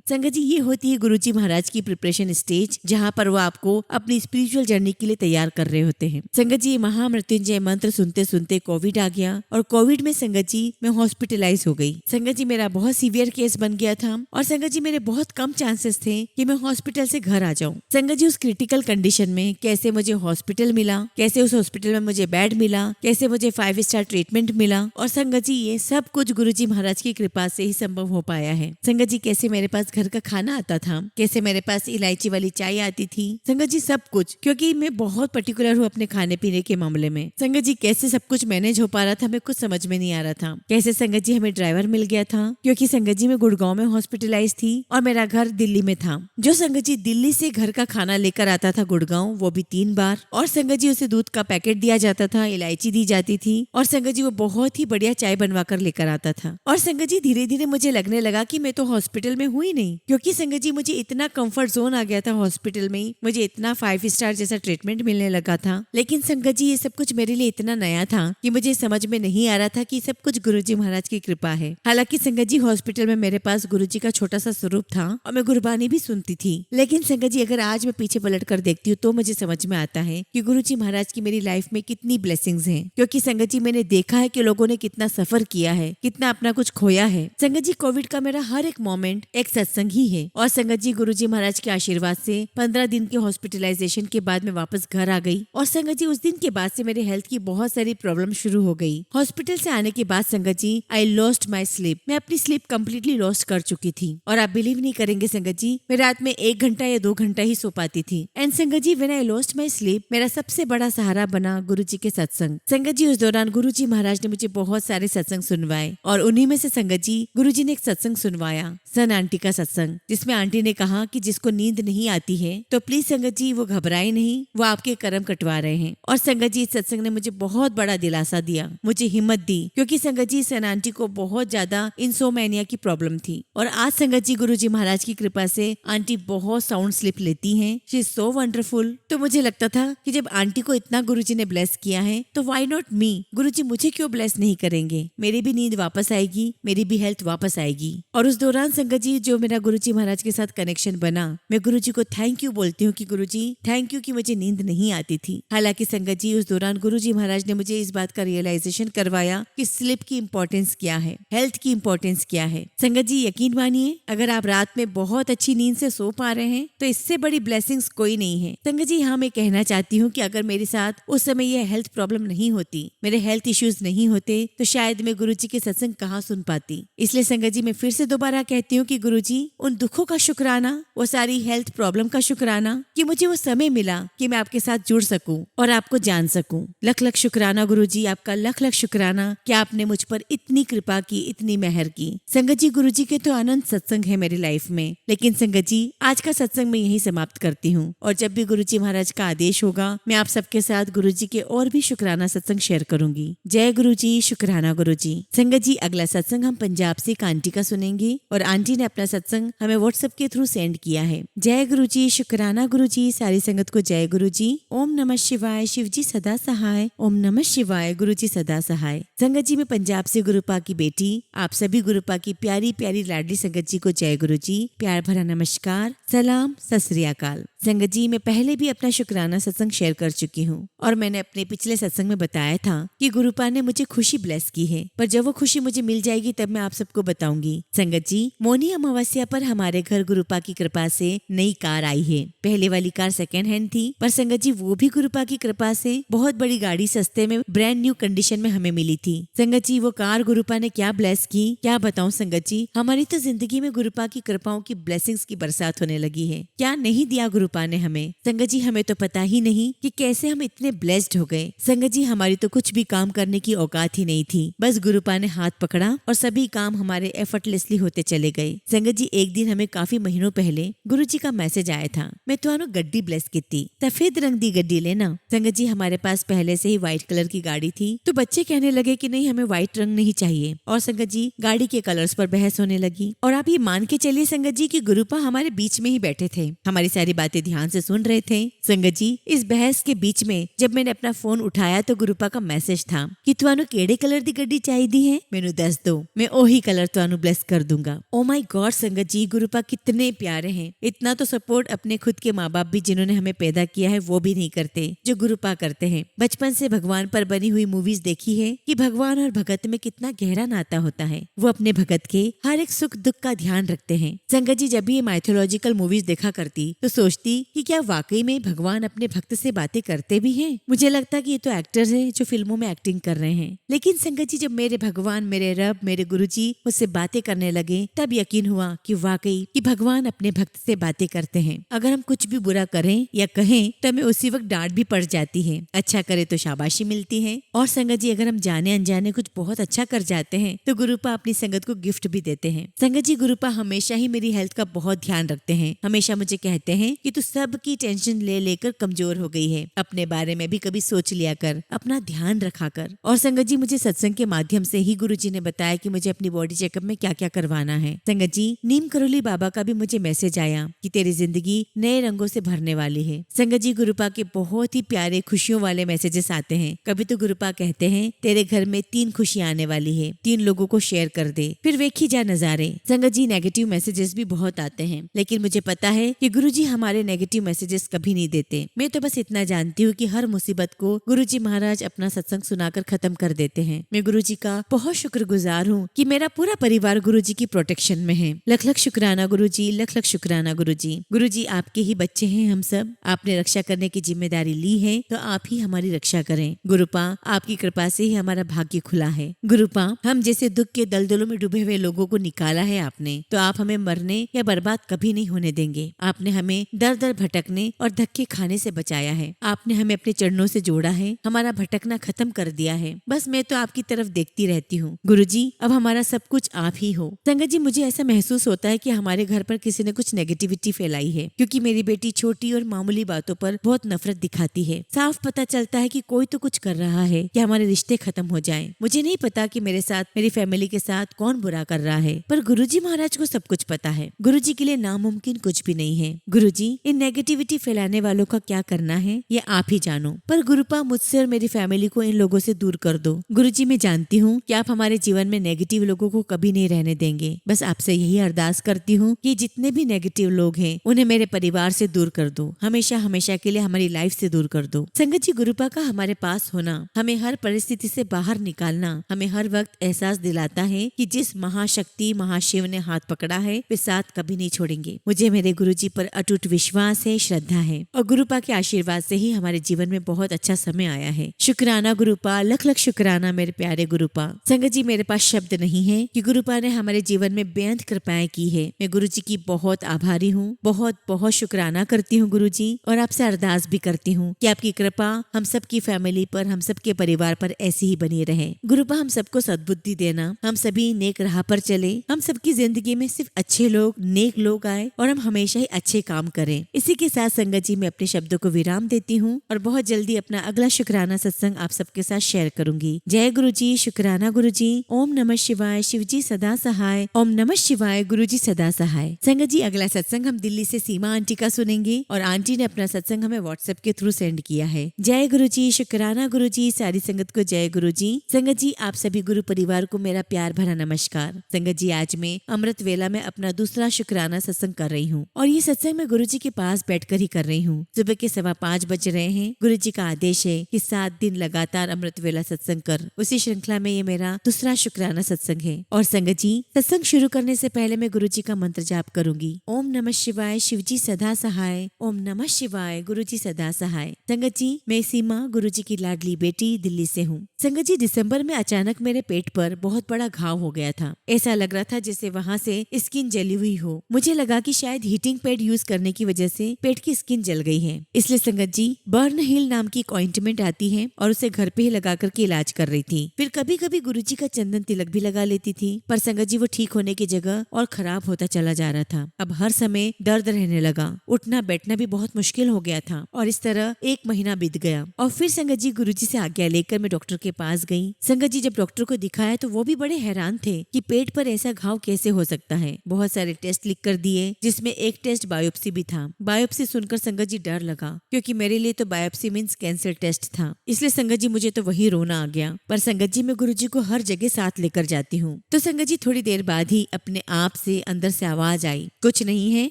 संगत जी ये होती है गुरुजी महाराज की प्रिपरेशन स्टेज, जहाँ पर वो आपको अपनी स्पिरिचुअल जर्नी के लिए तैयार कर रहे होते हैं। संगत जी महामृत्युंजय मंत्र सुनते सुनते कोविड आ गया और कोविड में संगत जी मैं हॉस्पिटलाइज हो गई। संगत जी मेरा बहुत सीवियर केस बन गया था और संगत जी मेरे बहुत कम चांसेस थे कि मैं हॉस्पिटल से घर आ जाऊं। संगत जी उस क्रिटिकल कंडीशन में कैसे मुझे हॉस्पिटल मिला, कैसे उस हॉस्पिटल में मुझे बेड मिला, कैसे मुझे 5 स्टार ट्रीटमेंट मिला और संगत जी ये सब कुछ गुरुजी महाराज की कृपा से ही संभव हो पाया है। संगत जी कैसे मेरे पास घर का खाना आता था, कैसे मेरे पास इलायची वाली चाय आती थी। संगत जी सब कुछ, क्योंकि मैं बहुत पर्टिकुलर हूँ अपने खाने पीने के मामले में। संगत जी कैसे सब कुछ मैनेज हो पा रहा था हमें कुछ समझ में नहीं आ रहा था। कैसे संगत जी हमें ड्राइवर मिल गया था क्योंकि संगत जी मैं गुड़गांव में हॉस्पिटलाइज थी और मेरा घर दिल्ली में था। जो संगत जी दिल्ली से घर का खाना लेकर आता था गुड़गांव, वो भी 3 बार, और संगत जी उसे दूध का पैकेट दिया जाता था, इलायची दी जाती थी और संगत जी वो बहुत ही बढ़िया चाय बनवा कर लेकर आता था। और संगत जी धीरे धीरे मुझे लगने लगा कि मैं तो हॉस्पिटल में हुई नहीं, क्योंकि संगत जी मुझे इतना कंफर्ट जोन आ गया था हॉस्पिटल में ही, मुझे इतना 5 स्टार जैसा ट्रीटमेंट मिलने लगा था। लेकिन संगत जी ये सब कुछ मेरे लिए इतना नया था कि मुझे समझ में नहीं आ रहा था कि सब कुछ गुरुजी महाराज की कृपा है। हालांकि संगत जी हॉस्पिटल में मेरे पास गुरुजी का छोटा सा स्वरूप था और मैं गुरबानी भी सुनती थी। लेकिन संगत जी अगर आज मैं पीछे पलट कर देखती हूँ तो मुझे समझ में आता है कि गुरुजी महाराज की मेरी लाइफ में कितनी ब्लेसिंग्स हैं। क्योंकि संगत जी मैंने देखा है कि लोगों ने कितना सफर किया है, कितना अपना कुछ खोया है। संगत जी कोविड का मेरा हर एक मोमेंट एक सत्संग ही है। और संगत जी गुरुजी महाराज के आशीर्वाद से 15 दिन के हॉस्पिटलाइजेशन के बाद मैं वापस घर आ गई। और संगत जी उस दिन के बाद से मेरे हेल्थ की बहुत सारी प्रॉब्लम शुरू हो गई। हॉस्पिटल से आने के बाद संगत जी आई लॉस्ट माई स्लीप, मैं अपनी स्लीप कम्प्लीटली लॉस्ट कर चुकी थी। और आप बिलीव नहीं करेंगे संगत जी, मैं रात में 1 घंटा या 2 घंटा ही सो पाती थी। And Sangat ji when I lost my sleep, मेरा सबसे बड़ा सहारा बना गुरुजी के सत्संग। संगत जी उस दौरान गुरुजी महाराज ने मुझे बहुत सारे सत्संग सुनवाए और उन्हीं में से संगत जी गुरुजी ने एक सत्संग सुनवाया, सन आंटी का सत्संग, जिसमें आंटी ने कहा कि जिसको नींद नहीं आती है तो प्लीज संगत जी वो घबराए नहीं, वो आपके कर्म कटवा रहे हैं। और संगत जी इस सत्संग ने मुझे बहुत बड़ा दिलासा दिया, मुझे हिम्मत दी, क्योंकि संगत जी सन आंटी को बहुत ज्यादा इंसोमेनिया की प्रॉब्लम थी। और आज संगत जी गुरुजी महाराज की कृपा से आंटी बहुत साउंड स्लीप लेती हैं। She is so wonderful. तो मुझे लगता था कि जब आंटी को इतना गुरुजी ने ब्लेस किया है तो व्हाई नॉट मी, गुरुजी मुझे क्यों ब्लेस नहीं करेंगे। मेरी भी नींद वापस आएगी, मेरी भी हेल्थ वापस आएगी। और उस दौरान संगत जी जो मेरा गुरुजी महाराज के साथ कनेक्शन बना, मैं गुरुजी को थैंक यू बोलती हूँ कि गुरुजी थैंक यू कि मुझे नींद नहीं आती थी। हालांकि संगत जी उस दौरान गुरुजी महाराज ने मुझे इस बात का रियलाइजेशन करवाया कि स्लीप की इंपॉर्टेंस क्या है, हेल्थ की इंपॉर्टेंस क्या है। संगत जी यकीन मानिए, अगर आप रात में बहुत अच्छी नींद से सो पा रहे हैं तो इससे बड़ी ब्लेसिंग्स कोई नहीं है। संगत जी यहाँ मैं कहना चाहती हूँ कि अगर मेरे साथ उस समय ये हेल्थ प्रॉब्लम नहीं होती, मेरे हेल्थ इश्यूज नहीं होते, तो शायद मैं गुरुजी के सत्संग कहाँ सुन पाती। इसलिए संगत जी मैं फिर से दोबारा कहती हूँ कि गुरुजी उन दुखों का शुक्राना, वो सारी हेल्थ प्रॉब्लम का शुक्राना कि मुझे वो समय मिला कि मैं आपके साथ जुड़ सकूं और आपको जान सकूं। लख लख शुक्राना गुरुजी, आपका लख लख शुक्राना कि आपने मुझ पर इतनी कृपा की, इतनी मेहर की। संगत जी गुरुजी के तो अनंत सत्संग है मेरी लाइफ में, लेकिन संगत जी आज का सत्संग मैं यही समाप्त करती हूँ। और जब भी गुरुजी महाराज का आदेश होगा मैं आप सबके साथ गुरुजी के और भी शुक्राना सत्संग शेयर करूंगी। जय गुरुजी, शुक्राना गुरुजी। संगत जी अगला सत्संग हम पंजाब से एक आंटी का सुनेंगे और आंटी ने अपना सत्संग हमें व्हाट्सएप के थ्रू सेंड किया है। जय गुरुजी, शुक्राना गुरुजी। सारी संगत को जय गुरुजी। ओम नमः शिवाय, शिवजी सदा सहाय। ओम नमः शिवाय, गुरुजी सदा सहाय। संगत जी मैं पंजाब से गुरुपा की बेटी, आप सभी गुरुपा की प्यारी प्यारी लाडली संगत जी को जय गुरुजी, प्यार भरा नमस्कार, सलाम, सत श्री अकाल। संगत जी मैं पहले भी अपना शुक्राना सत्संग शेयर कर चुकी हूँ और मैंने अपने पिछले सत्संग में बताया था कि गुरुपा ने मुझे खुशी ब्लेस की है, पर जब वो खुशी मुझे मिल जाएगी तब मैं आप सबको बताऊंगी। संगत जी मौनी अमावस्या पर हमारे घर गुरुपा की कृपा से नई कार आई है। पहले वाली कार सेकेंड हैंड थी, पर संगत जी वो भी गुरुपा की कृपा से बहुत बड़ी गाड़ी सस्ते में ब्रांड न्यू कंडीशन में हमें मिली थी। संगत जी वो कार गुरुपा ने क्या ब्लेस की, क्या बताऊं संगत जी। हमारी तो जिंदगी में गुरुपा की कृपाओं की ब्लेसिंग्स की बरसात होने लगी है। क्या नहीं दिया गुरुपा ने हमें। संगत जी हमें तो पता ही नहीं कि कैसे हम इतने ब्लेस्ड हो गए। संगत जी हमारी तो कुछ भी काम करने की औकात ही नहीं थी, बस गुरुपा ने हाथ पकड़ा और सभी काम हमारे एफर्टलेसली होते चले गए। संगत जी एक दिन हमें काफी महीनों पहले गुरुजी का मैसेज आया था, मैं तुहानू गड्डी ब्लेस की सफेद रंग दी गड्डी लेना। संगत जी हमारे पास पहले से ही व्हाइट कलर की गाड़ी थी, तो बच्चे कहने लगे कि नहीं हमें व्हाइट रंग नहीं चाहिए, और संगत जी गाड़ी के कलर्स पर बहस होने लगी। और आप ये मान के चलिए संगत जी कि गुरुपा हमारे बीच में ही बैठे थे, हमारी सारी बातें ध्यान से सुन रहे थे। संगत जी इस बहस के बीच में जब मैंने अपना फोन उठाया तो गुरुपा का मैसेज था कि तुहानू केड़े कलर दी गड्डी चाहिए है, मैनू दस दो, मैं ओही कलर तुहानू ब्लेस कर दूंगा। ओ माय गॉड संगत जी, गुरुपा कितने प्यारे हैं। इतना तो सपोर्ट अपने खुद के माँ बाप भी जिन्होंने हमें पैदा किया है वो भी नहीं करते जो गुरुपा करते हैं। बचपन से भगवान पर बनी हुई मूवीज देखी है कि भगवान और भगत में कितना गहरा नाता होता है। वो अपने भगत के हर एक सुख दुख का ध्यान रखते हैं। संगत जी जब भी ये माइथोलॉजिकल मूवीज देखा करती तो सोचती कि क्या वाकई में भगवान अपने भक्त से बातें करते भी हैं। मुझे लगता कि ये तो एक्टर्स हैं जो फिल्मों में एक्टिंग कर रहे हैं। लेकिन संगत जी जब मेरे भगवान, मेरे रब, मेरे गुरुजी मुझसे बातें करने लगे तब यकीन हुआ कि वाकई कि भगवान अपने भक्त से बातें करते हैं। अगर हम कुछ भी बुरा करें या कहें तो हमें उसी वक्त डांट भी पड़ जाती है, अच्छा करे तो शाबाशी मिलती है। और संगत जी अगर हम जाने अनजाने कुछ बहुत अच्छा कर जाते हैं तो गुरुपा अपनी संगत को गिफ्ट भी देते हैं। संगत जी गुरुपा हमेशा ही मेरी हेल्थ का बहुत ध्यान रखते हैं। हमेशा मुझे कहते हैं कि तू सबकी टेंशन ले लेकर कमजोर हो गई है, अपने बारे में भी कभी सोच लिया कर, अपना ध्यान रखा कर। और संगत जी मुझे सत्संग के माध्यम से ही गुरुजी ने बताया कि मुझे अपनी बॉडी चेकअप में क्या क्या करवाना है। संगत जी नीम करोली बाबा का भी मुझे मैसेज आया कि तेरी जिंदगी नए रंगों से भरने वाली है। संगत जी गुरुपा के बहुत ही प्यारे खुशियों वाले मैसेजेस आते हैं। कभी तो गुरुपा कहते हैं तेरे घर में 3 खुशियां आने वाली है, 3 लोगों को शेयर कर दे, फिर वेखी जा नजारे। संगत जी नेगेटिव मैसेजेस भी बहुत आते हैं, लेकिन मुझे पता है कि गुरुजी हमारे नेगेटिव मैसेजेस कभी नहीं देते। मैं तो बस इतना जानती हूँ कि हर मुसीबत को गुरुजी महाराज अपना सत्संग सुनाकर खत्म कर देते हैं। मैं गुरुजी का बहुत शुक्रगुजार हूँ कि मेरा पूरा परिवार गुरुजी की प्रोटेक्शन में है। लख लख शुक्राना गुरुजी, लख लख शुक्राना गुरुजी। गुरुजी आपके ही बच्चे हैं हम सब, आपने रक्षा करने की जिम्मेदारी ली है तो आप ही हमारी रक्षा करें। गुरुपा आपकी कृपा से ही हमारा भाग्य खुला है। गुरुपा हम जैसे दुख के दलदलों में डूबे हुए लोगों को निकाला है आपने, तो आप हमें मरने या बर्बाद कभी नहीं होने देंगे। आपने हमें दर दर भटकने और धक्के खाने से बचाया है। आपने हमें अपने चरणों से जोड़ा है, हमारा भटकना खत्म कर दिया है। बस मैं तो आपकी तरफ देखती रहती हूँ। गुरुजी अब हमारा सब कुछ आप ही हो। संगत जी मुझे ऐसा महसूस होता है कि हमारे घर पर किसी ने कुछ नेगेटिविटी फैलाई है, क्योंकि मेरी बेटी छोटी और मामूली बातों पर बहुत नफरत दिखाती है। साफ पता चलता है कि कोई तो कुछ कर रहा है कि हमारे रिश्ते खत्म हो जाएं। मुझे नहीं पता कि मेरे साथ, मेरी फैमिली के साथ कौन बुरा कर रहा है, पर गुरुजी महाराज को सब कुछ पता है। गुरुजी के लिए नामुमकिन कुछ भी नहीं है। गुरुजी इन नेगेटिविटी फैलाने वालों का क्या करना है ये आप ही जानो, पर गुरुपा मुझसे और मेरी फैमिली को इन लोगों से दूर कर दो। गुरुजी मैं जानती हूँ कि आप हमारे जीवन में नेगेटिव लोगों को कभी नहीं रहने देंगे। बस आपसे यही अरदास करती हूँ कि जितने भी नेगेटिव लोग हैं उन्हें मेरे परिवार से दूर कर दो, हमेशा हमेशा के लिए हमारी लाइफ से दूर कर दो। संगत जी गुरुपा का हमारे पास होना, हमें हर परिस्थिति से बाहर निकालना, हमें हर वक्त एहसास दिलाता है कि जिस महाशक्ति महाशिव ने हाथ पकड़ा है वे साथ कभी नहीं छोड़ेंगे। मुझे मेरे गुरुजी पर अटूट विश्वास है, श्रद्धा है, और गुरुपा के आशीर्वाद से ही हमारे जीवन में बहुत अच्छा समय आया है। शुक्राना गुरुपा, लख लख शुक्राना मेरे प्यारे गुरुपा। संगत जी मेरे पास शब्द नहीं है कि गुरुपा ने हमारे जीवन में बेअंत कृपाएं की है। मैं गुरुजी की बहुत आभारी हूँ, बहुत बहुत शुक्राना करती हूँ गुरुजी, और आपसे अरदास भी करती हूँ कि आपकी कृपा हम सब की फैमिली पर, हम सब के परिवार पर ऐसी ही बनी रहे। गुरुपा हम सबको सद्बुद्धि देना, हम सभी नेक राह पर चले, हम सबकी जिंदगी में सिर्फ अच्छे लोग, नेक लोग आए और हम हमेशा ही अच्छे काम करें। इसी के साथ संगत जी मैं अपने शब्दों को विराम देती हूँ और बहुत जल्दी अपना अगला शुक्राना सत्संग आप सबके साथ शेयर करूंगी। जय गुरुजी, शुक्राना गुरुजी। ओम नमः शिवाय, शिवजी सदा सहाय। ओम नमः शिवाय, गुरुजी सदा सहाय। संगत जी अगला सत्संग हम दिल्ली से सीमा आंटी का सुनेंगे, और आंटी ने अपना सत्संग हमें व्हाट्सएप के थ्रू सेंड किया है। जय गुरुजी, शुक्राना गुरुजी। सारी संगत को जय गुरुजी। संगत जी आप सभी गुरु परिवार को मेरा प्यार भरा नमस्कार। संगत जी आज मैं अमृत वेला में अपना दूसरा शुक्राना सत्संग कर रही हूँ, और ये सत्संग मैं गुरुजी के पास बैठकर ही कर रही हूँ। सुबह के 5:15 बज रहे हैं। गुरुजी का आदेश है कि 7 दिन लगातार अमृत वेला सत्संग कर। उसी श्रृंखला में ये मेरा दूसरा शुक्राना सत्संग है। और संगत जी सत्संग शुरू करने से पहले मैं गुरुजी का मंत्र जाप करूंगी। ओम नमः शिवाय, शिवजी सदा सहाय। ओम नमः शिवाय, गुरुजी सदा सहाय। संगत जी मैं सीमा गुरुजी की लाडली बेटी दिल्ली से हूँ। संगत जी दिसंबर में अचानक मेरे पेट पर बहुत बड़ा घाव हो गया था। ऐसा लग रहा था जैसे वहाँ से स्किन जली हुई हो। मुझे लगा कि शायद हीटिंग पैड यूज करने की वजह से पेट की स्किन जल गई है। इसलिए संगत जी बर्न हिल नाम की ऑइंटमेंट आती है और उसे घर पे ही लगा करके इलाज कर रही थी। फिर कभी कभी गुरुजी का चंदन चंदन तिलक भी लगा लेती थी, पर संगत जी वो ठीक होने की जगह और खराब होता चला जा रहा था। अब हर समय दर्द रहने लगा, उठना बैठना भी बहुत मुश्किल हो गया था। और इस तरह 1 महीना बीत गया और फिर संगत जी गुरुजी से आज्ञा लेकर मैं डॉक्टर के पास गई। संगत जी जब डॉक्टर को दिखाया तो वो भी बड़े हैरान थे कि पेट पर ऐसा घाव कैसे हो सकता है। बहुत सारे टेस्ट लिख कर दिए, जिसमें एक टेस्ट बायोप्सी भी था। बायोप्सी सुनकर संगत जी डर लगा, क्योंकि मेरे लिए तो बायोप्सी मीन्स कैंसर टेस्ट था। इसलिए संगत जी मुझे तो वही रोना आ गया। पर संगत जी मैं गुरुजी को हर जगह साथ लेकर जाती हूँ। तो संगत जी थोड़ी देर बाद ही अपने आप से अंदर से आवाज आई, कुछ नहीं है,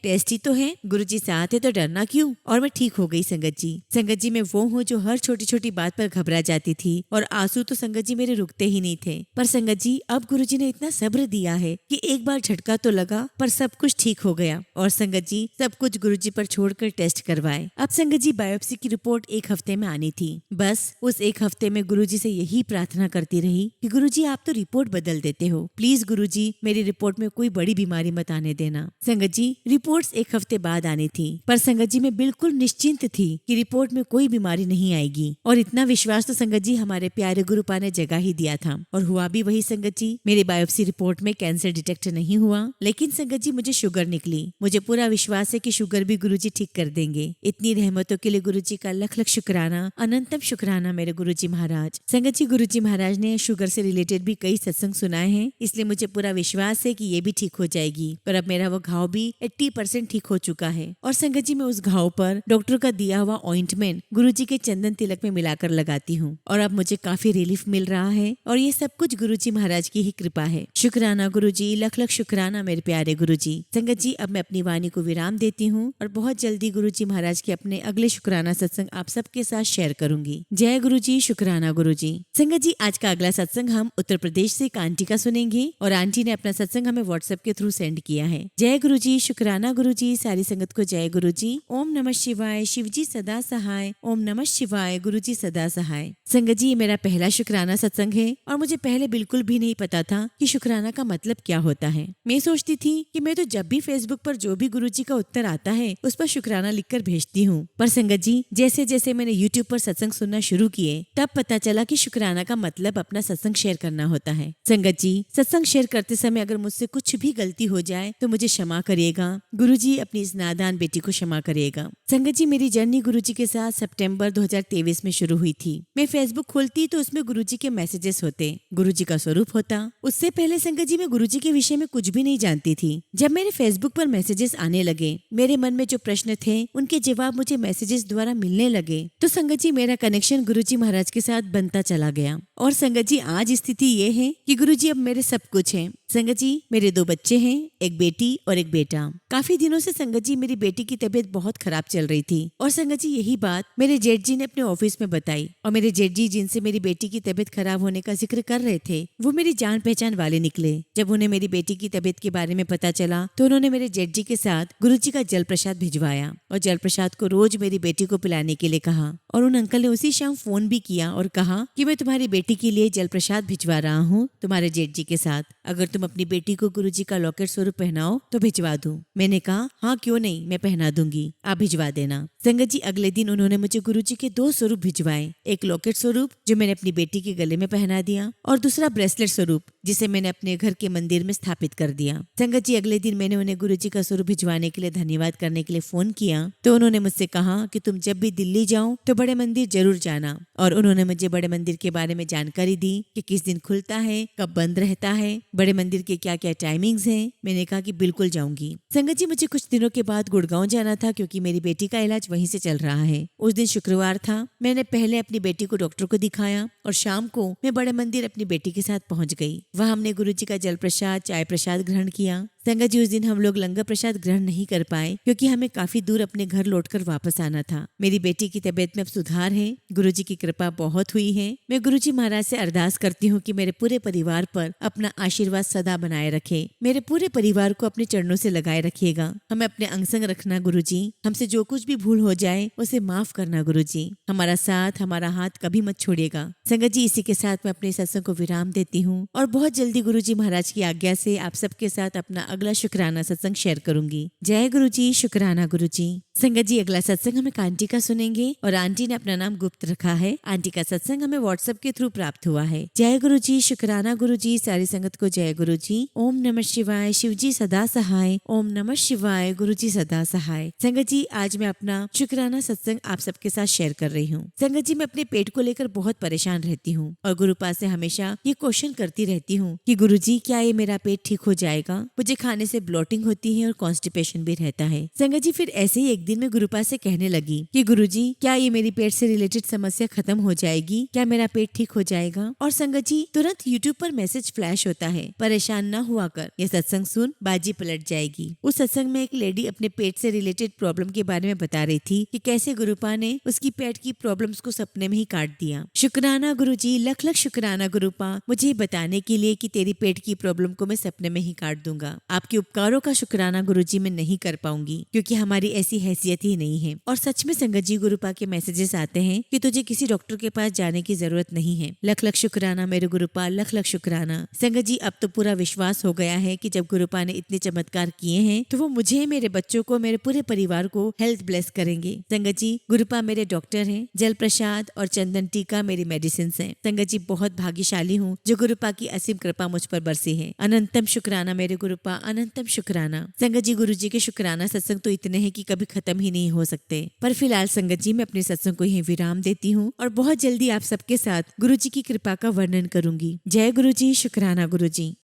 टेस्ट ही तो है, गुरुजी साथ है तो डरना क्यों। और मैं ठीक हो गई संगत जी। संगत जी मैं वो हूँ जो हर छोटी छोटी बात पर घबरा जाती थी और आंसू तो संगत जी मेरे रुकते ही नहीं थे। पर संगत जी अब गुरुजी ने इतना सब्र दिया है कि एक बार झटका तो लगा पर सब कुछ ठीक हो गया। और संगत जी सब कुछ गुरुजी पर छोड़कर टेस्ट करवाए। अब संगत जी बायोप्सी की रिपोर्ट 1 हफ्ते में आनी थी। बस उस 1 हफ्ते में गुरुजी से यही प्रार्थना करती रही कि गुरुजी आप तो रिपोर्ट बदल देते हो, प्लीज गुरुजी मेरी रिपोर्ट में कोई बड़ी बीमारी मत आने देना। संगत जी रिपोर्ट्स 1 हफ्ते बाद आनी थी, पर संगत जी मैं बिल्कुल निश्चिंत थी कि रिपोर्ट में कोई बीमारी नहीं आएगी। और इतना विश्वास तो संगत जी हमारे प्यारे गुरुपा ने जगह ही दिया था और हुआ भी वही संगत जी। मेरी बायोप्सी रिपोर्ट में कैंसर डिटेक्ट नहीं हुआ, लेकिन संगत जी मुझे शुगर निकली। मुझे पूरा विश्वास है कि शुगर भी गुरुजी ठीक कर देंगे। इतनी रहमतों के लिए गुरुजी का लख लख शुक्राना, अनंतम शुक्राना मेरे गुरुजी महाराज। संगत जी गुरुजी महाराज ने शुगर से रिलेटेड भी कई सत्संग सुनाए हैं, इसलिए मुझे पूरा विश्वास है कि ये भी ठीक हो जाएगी। पर अब मेरा वो घाव भी 80% ठीक हो चुका है। और संगत जी मैं उस घाव पर डॉक्टर का दिया हुआ ऑइंटमेंट गुरुजी के चंदन तिलक में मिलाकर लगाती हूँ और अब मुझे काफी रिलीफ मिल रहा है। और ये सब कुछ गुरुजी महाराज की ही कृपा है। शुक्राना गुरुजी, लख लख शुक्राना मेरे प्यारे गुरुजी। संगत जी अब मैं अपनी वाणी को विराम देती हूँ और बहुत जल्दी गुरुजी महाराज के अपने अगले शुक्राना सत्संग आप सबके साथ शेयर करूंगी। जय गुरुजी, शुक्राना गुरुजी। संगत जी आज का अगला सत्संग हम उत्तर प्रदेश से एक आंटी का सुनेंगे और आंटी ने अपना सत्संग हमें व्हाट्सएप के थ्रू सेंड किया है। जय गुरुजी, शुक्राना गुरुजी, सारी संगत को जय गुरुजी। ओम नमः शिवाय, शिवजी सदा सहाय। ओम नमः शिवाय, गुरुजी सदा सहाय। संगत जी ये मेरा पहला शुक्राना सत्संग है और मुझे पहले बिल्कुल भी नहीं पता था कि शुक्राना का मतलब क्या होता है। मैं सोचती थी कि मैं तो जब भी फेसबुक पर जो भी गुरुजी का उत्तर आता है उस पर शुक्राना लिखकर भेजती हूँ। पर संगत जी जैसे जैसे मैंने यूट्यूब पर सत्संग सुनना शुरू किए तब पता चला कि शुक्राना का मतलब अपना सत्संग शेयर करना होता है। संगत जी सत्संग शेयर करते समय अगर मुझसे कुछ भी गलती हो जाए तो मुझे क्षमा करिएगा। गुरुजी अपनी इस नादान बेटी को क्षमा करिएगा। संगत जी मेरी जर्नी गुरुजी के साथ सितंबर 2023 में शुरू हुई थी। मैं फेसबुक खोलती तो उसमें गुरुजी के मैसेजेस होते, गुरुजी का स्वरूप होता। उससे पहले संगत जी मैं गुरुजी के विषय में कुछ भी नहीं जानती थी। जब मेरे फेसबुक पर मैसेजेस आने लगे, मेरे मन में जो प्रश्न थे उनके जवाब मुझे मैसेजेस द्वारा मिलने लगे, तो संगत जी मेरा कनेक्शन गुरुजी महाराज के साथ बनता चला गया। और संगत जी आज स्थिति ये है कि गुरुजी अब मेरे सब कुछ हैं। संगत जी मेरे 2 बच्चे हैं, एक बेटी और एक बेटा। काफी दिनों से संगत जी मेरी बेटी की तबीयत बहुत खराब चल रही थी और संगत जी यही बात मेरे जेठ जी ने अपने ऑफिस में बताई। और मेरे जेठ जी जिनसे मेरी बेटी की तबीयत खराब होने का जिक्र कर रहे थे वो मेरी जान पहचान वाले निकले। जब उन्हें मेरी बेटी की तबीयत के बारे में पता चला तो उन्होंने मेरे जेठ जी के साथ गुरुजी का जल प्रसाद भिजवाया और जल प्रसाद को रोज मेरी बेटी को पिलाने के लिए कहा। और उन अंकल ने उसी शाम फोन भी किया और कहा कि मैं तुम्हारी बेटी के लिए जल प्रसाद भिजवा रहा हूँ तुम्हारे जेठ जी के साथ, अगर तुम अपनी बेटी को गुरुजी का लॉकेट स्वरूप पहनाओ तो भिजवा दूं। मैंने कहा हाँ क्यों नहीं, मैं पहना दूंगी, आप भिजवा देना। संगत जी अगले दिन उन्होंने मुझे गुरुजी के 2 स्वरूप भिजवाए, एक लॉकेट स्वरूप जो मैंने अपनी बेटी के गले में पहना दिया और दूसरा ब्रेसलेट स्वरूप जिसे मैंने अपने घर के मंदिर में स्थापित कर दिया। संगत जी अगले दिन मैंने उन्हें गुरुजी का स्वरूप भिजवाने के लिए धन्यवाद करने के लिए फोन किया तो उन्होंने मुझसे कहा कि तुम जब भी दिल्ली जाओ तो बड़े मंदिर जरूर जाना। और उन्होंने मुझे बड़े मंदिर के बारे में जानकारी दी कि किस दिन खुलता है, कब बंद रहता है, बड़े मंदिर के क्या क्या टाइमिंग्स हैं। मैंने कहा कि बिल्कुल जाऊंगी। संगत जी मुझे कुछ दिनों के बाद गुड़गांव जाना था क्योंकि मेरी बेटी का इलाज वहीं से चल रहा है। उस दिन शुक्रवार था। मैंने पहले अपनी बेटी को डॉक्टर को दिखाया और शाम को मैं बड़े मंदिर अपनी बेटी के साथ पहुंच गई। वहां हमने गुरुजी का जल प्रसाद, चाय प्रसाद ग्रहण किया। संगत जी उस दिन हम लोग लंगर प्रसाद ग्रहण नहीं कर पाए क्योंकि हमें काफी दूर अपने घर लौटकर वापस आना था। मेरी बेटी की तबीयत में अब सुधार है, गुरुजी की कृपा बहुत हुई है। मैं गुरुजी महाराज से अरदास करती हूँ कि मेरे पूरे परिवार पर अपना आशीर्वाद सदा बनाए रखे, मेरे पूरे परिवार को अपने चरणों से लगाए रखिएगा। हमें अपने अंग संग रखना गुरुजी, हमसे जो कुछ भी भूल हो जाए उसे माफ करना गुरुजी, हमारा साथ हमारा हाथ कभी मत छोड़िएगा। संगत जी इसी के साथ मैं अपने सत्संग को विराम देती हूँ और बहुत जल्दी गुरुजी महाराज की आज्ञा से आप सबके साथ अपना अगला शुक्राना सत्संग शेयर करूंगी। जय गुरु जी, शुक्राना गुरु जी। संगत जी, अगला सत्संग हम एक आंटी का सुनेंगे और आंटी ने अपना नाम गुप्त रखा है। आंटी का सत्संग हमें व्हाट्सएप के थ्रू प्राप्त हुआ है। जय गुरु जी, शुक्राना गुरु जी। सारी संगत को जय गुरु जी। ओम नमः शिवाय, शिव जी सदा सहाय। ओम नमः शिवाय, गुरु जी सदा सहाय। संगत जी, आज मैं अपना शुक्राना सत्संग आप सबके साथ शेयर कर रही हूँ। संगत जी, मैं अपने पेट को लेकर बहुत परेशान रहती हूँ और गुरुपा से हमेशा ये क्वेश्चन करती रहती हूँ कि गुरु जी, क्या ये मेरा पेट ठीक हो जाएगा? मुझे खाने से ब्लोटिंग होती है और कॉन्स्टिपेशन भी रहता है। संगत जी, फिर ऐसे ही एक दिन मैं गुरुपा से कहने लगी कि गुरुजी, क्या ये मेरी पेट से रिलेटेड समस्या खत्म हो जाएगी? क्या मेरा पेट ठीक हो जाएगा? और संगत जी, तुरंत यूट्यूब पर मैसेज फ्लैश होता है, परेशान न हुआ कर, ये सत्संग सुन, बाजी पलट जाएगी। उस सत्संग में एक लेडी अपने पेट से रिलेटेड प्रॉब्लम के बारे में बता रही थी कि कैसे गुरुपा ने उसकी पेट की प्रॉब्लम्स को सपने में ही काट दिया। शुक्राना गुरुजी, लख लख शुक्राना गुरुपा, मुझे बताने के लिए कि तेरी पेट की प्रॉब्लम को मैं सपने में ही काट दूंगा। आपके उपकारों का शुक्राना गुरुजी मैं नहीं कर पाऊंगी, क्योंकि हमारी ऐसी हैसियत ही नहीं है। और सच में संगत जी, गुरुपा के मैसेजेस आते हैं कि तुझे किसी डॉक्टर के पास जाने की जरूरत नहीं है। लख लख शुक्राना मेरे गुरुपा, लख लख शुक्राना। संगत जी, अब तो पूरा विश्वास हो गया है कि जब गुरुपा ने इतने चमत्कार किए हैं तो वो मुझे, मेरे बच्चों को, मेरे पूरे परिवार को हेल्थ ब्लेस करेंगे। संगत जी, गुरुपा मेरे डॉक्टर हैं, जल प्रसाद और चंदन टीका मेरी मेडिसिन हैं। संगत जी, बहुत भाग्यशाली हूँ जो गुरुपा की असीम कृपा मुझ पर बरसी है। अनंतम शुक्राना मेरे गुरुपा, अनंतम शुक्राना। संगत जी, गुरु जी के शुक्राना सत्संग तो इतने हैं कि कभी खत्म ही नहीं हो सकते। पर फिलहाल संगत जी, मैं अपने सत्संग को यहीं विराम देती हूँ और बहुत जल्दी आप सबके साथ गुरु जी की कृपा का वर्णन करूंगी। जय गुरु जी, शुक्राना गुरु जी।